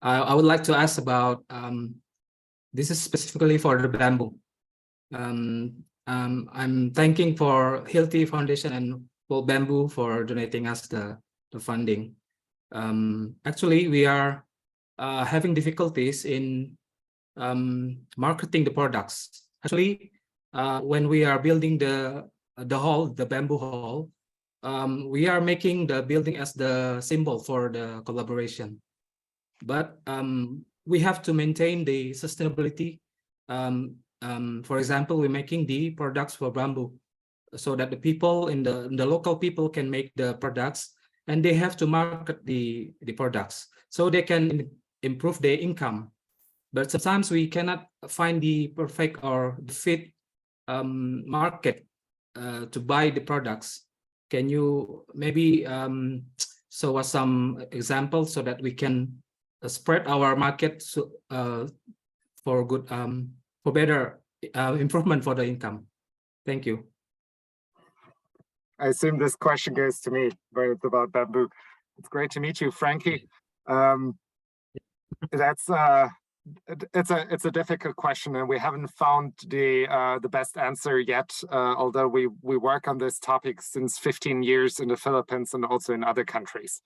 I would like to ask about, this is specifically for the bamboo. I'm thanking for Hilti Foundation and World Bamboo for donating us the funding. Actually, we are having difficulties in marketing the products. Actually, when we are building the hall, the bamboo hall, we are making the building as the symbol for the collaboration. But we have to maintain the sustainability For example, we're making the products for bamboo, so that the people in the local people can make the products, and they have to market the products so they can improve their income. But sometimes we cannot find the perfect or the fit market to buy the products. Can you maybe show us some examples so that we can spread our market for good, for better improvement for the income? Thank you. I assume this question goes to me, but it's about bamboo. It's great to meet you, Frankie. It's a difficult question, and we haven't found the best answer yet. Although we work on this topic since 15 years in the Philippines and also in other countries.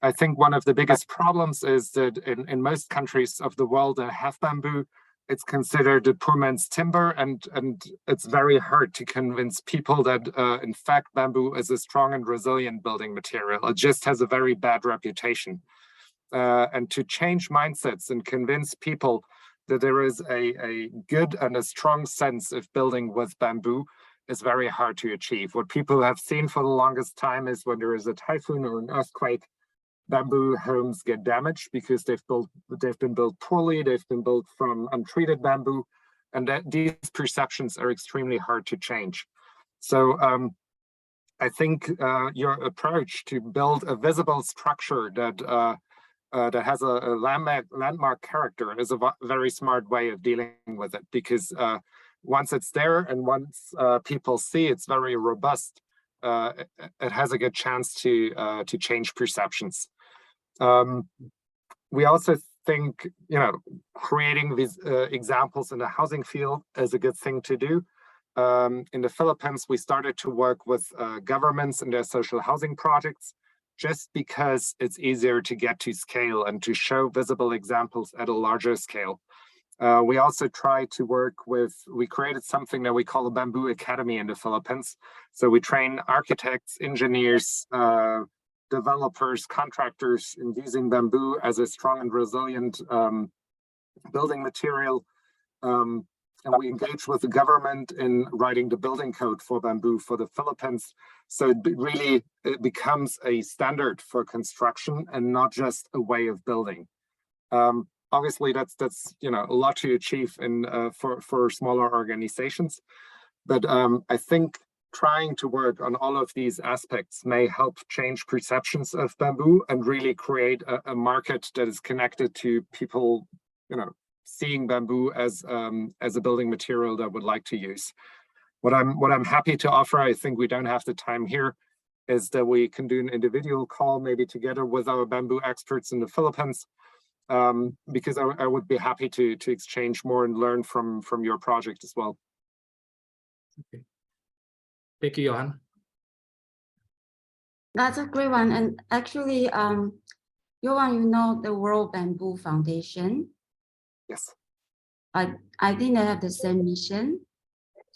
I think one of the biggest problems is that in most countries of the world that have bamboo, it's considered a poor man's timber, and it's very hard to convince people that in fact bamboo is a strong and resilient building material. It just has a very bad reputation. And to change mindsets and convince people that there is a good and a strong sense of building with bamboo is very hard to achieve. What people have seen for the longest time is when there is a typhoon or an earthquake, bamboo homes get damaged because they've been built poorly, they've been built from untreated bamboo, and that these perceptions are extremely hard to change. So I think your approach to build a visible structure that has a landmark character is a very smart way of dealing with it, because once it's there and once people see it's very robust, it has a good chance to change perceptions. We also think, creating these examples in the housing field is a good thing to do. In the Philippines, we started to work with governments in their social housing projects, just because it's easier to get to scale and to show visible examples at a larger scale. We also try to work we created something that we call a Bamboo Academy in the Philippines. So we train architects, engineers, developers, contractors in using bamboo as a strong and resilient building material. And we engage with the government in writing the building code for bamboo for the Philippines. So it becomes a standard for construction and not just a way of building. Obviously, that's a lot to achieve for smaller organizations. But I think trying to work on all of these aspects may help change perceptions of bamboo and really create a market that is connected to people, seeing bamboo as a building material that would like to use. What I'm happy to offer, I think we don't have the time here, is that we can do an individual call, maybe together with our bamboo experts in the Philippines, because I would be happy to exchange more and learn from your project as well. Okay. Thank you, Johann. That's a great one. And actually, Johann, the World Bamboo Foundation. Yes. I think they have the same mission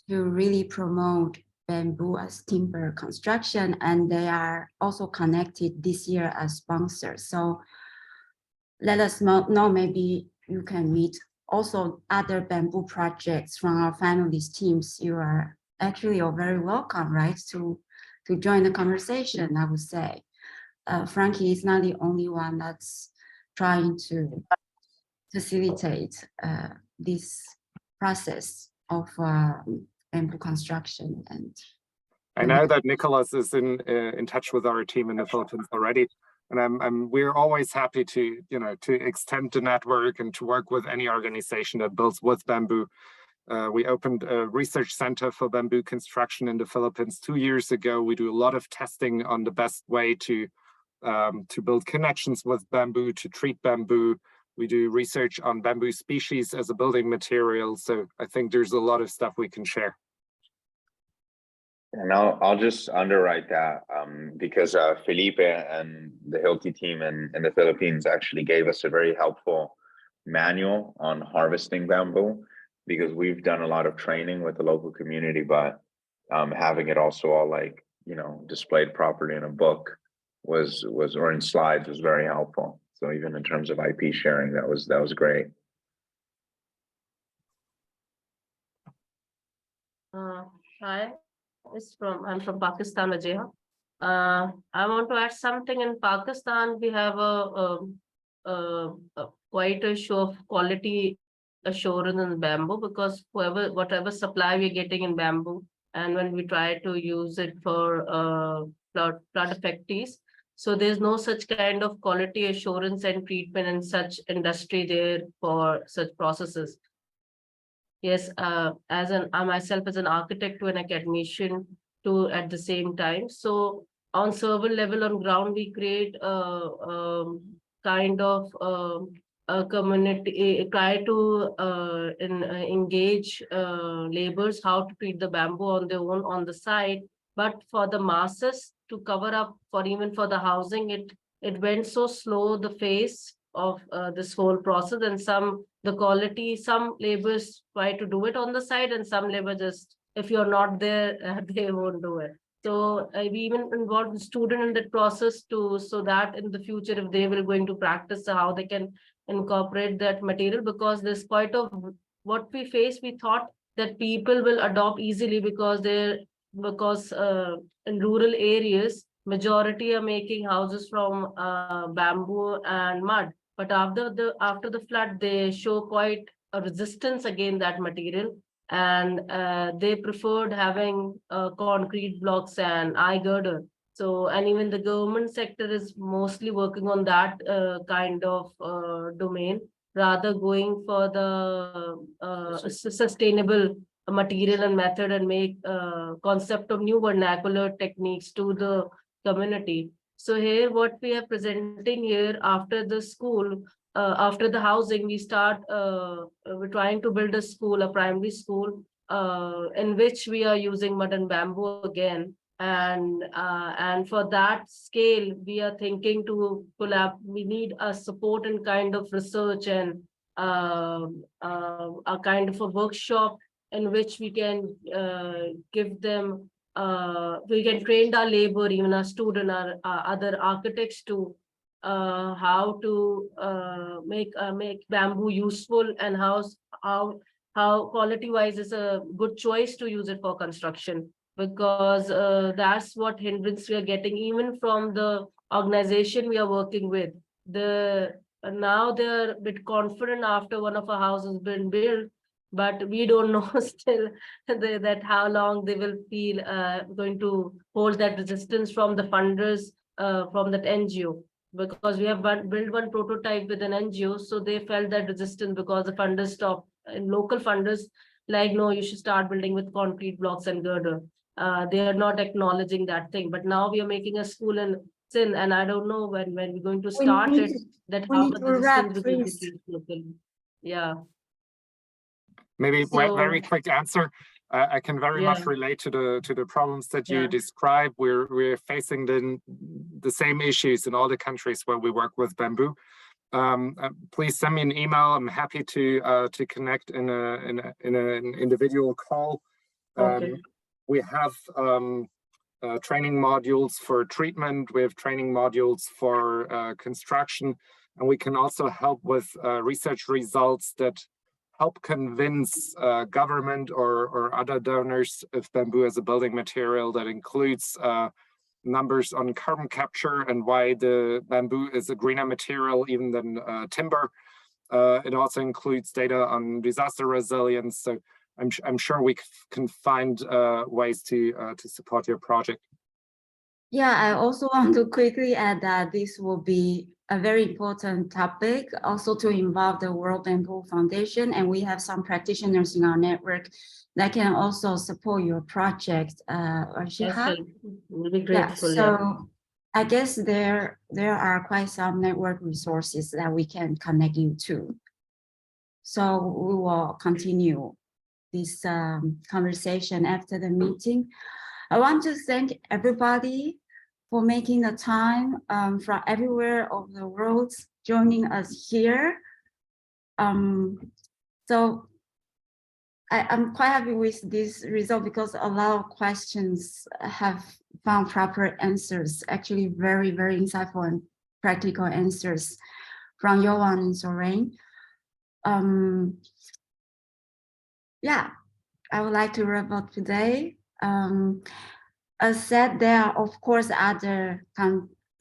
to really promote bamboo as timber construction, and they are also connected this year as sponsors. So let us know, maybe you can meet also other bamboo projects from our finalist teams. You're very welcome, right, to join the conversation, I would say. Frankie is not the only one that's trying to facilitate this process of bamboo construction. And I know that Nicholas is in touch with our team in the Philippines already, and we're always happy to extend the network and to work with any organization that builds with bamboo. We opened a research center for bamboo construction in the Philippines 2 years ago. We do a lot of testing on the best way to build connections with bamboo, to treat bamboo. We do research on bamboo species as a building material. So I think there's a lot of stuff we can share. And I'll just underwrite that because Felipe and the Hilti team in the Philippines actually gave us a very helpful manual on harvesting bamboo, because we've done a lot of training with the local community, but having it also all displayed properly in a book or in slides was very helpful. So even in terms of IP sharing, that was great. Hi, I'm from Pakistan, Ajay. I want to add something. In Pakistan, we have quite a show of quality assurance in bamboo, because whatever supply we're getting in bamboo, and when we try to use it for flood effectees, so there's no such kind of quality assurance and treatment in such industry there for such processes. Yes, I myself as an architect to an academician too at the same time. So on server level on ground, we create kind of a community, try to engage laborers how to treat the bamboo on their own on the side. But for the masses to cover up for even for the housing, it went so slow, the phase of this whole process, and the quality, some laborers try to do it on the side, and some labor just, if you're not there, they won't do it. So we even involved the student in that process too, so that in the future, if they will going to practice how they can incorporate that material, because there's quite of what we face. We thought that people will adopt easily because in rural areas, majority are making houses from bamboo and mud. But after the flood, they show quite a resistance against that material, and they preferred having concrete blocks and eye girder. So, and even the government sector is mostly working on that kind of domain, rather going for the sustainable material and method, and make concept of new vernacular techniques to the community. So here, what we are presenting here after the school, after the housing, we're trying to build a school, a primary school, in which we are using mud and bamboo again. And for that scale, we are thinking to we need a support and kind of research, and a kind of a workshop in which we can give them, we can train our labor, even our student, our other architects to how to make bamboo useful, and how quality wise is a good choice to use it for construction, because that's what hindrance we are getting even from the organization we are working with. Now they're a bit confident after one of our houses been built, but we don't know still that how long they will feel going to hold that resistance from the funders, from that NGO, because we have built one prototype with an NGO, so they felt that resistance because the funders stopped, and local funders like, no, you should start building with concrete blocks and girder. They are not acknowledging that thing, but now we are making a school in Sin, and I don't know when we're going to start it, that how the resistance will be received locally. Yeah. Maybe So, very quick answer. I can very much relate to the problems that you describe. We're facing the same issues in all the countries where we work with bamboo. Please send me an email. I'm happy to connect in an individual call. We have training modules for treatment. We have training modules for construction, and we can also help with research results that help convince government or other donors of bamboo as a building material. That includes numbers on carbon capture and why the bamboo is a greener material even than timber. It also includes data on disaster resilience. So I'm sure we can find ways to support your project. Yeah, I also want to quickly add that this will be a very important topic, also to involve the World Bamboo Foundation, and we have some practitioners in our network that can also support your project. We'll be grateful. So I guess there are quite some network resources that we can connect you to. So we will continue this conversation after the meeting. I want to thank everybody for making the time from everywhere of the world joining us here. So I'm quite happy with this result because a lot of questions have found proper answers, actually very, very insightful and practical answers from Johann and Søren. Yeah, I would like to wrap up today. As said, there are of course other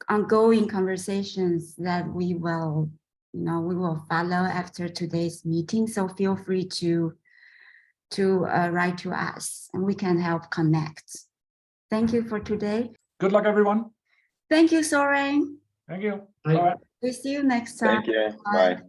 ongoing conversations that we will follow after today's meeting. So feel free to write to us, and we can help connect. Thank you for today. Good luck, everyone. Thank you, Søren. Thank you. Bye. Bye. We see you next time. Thank you. Bye.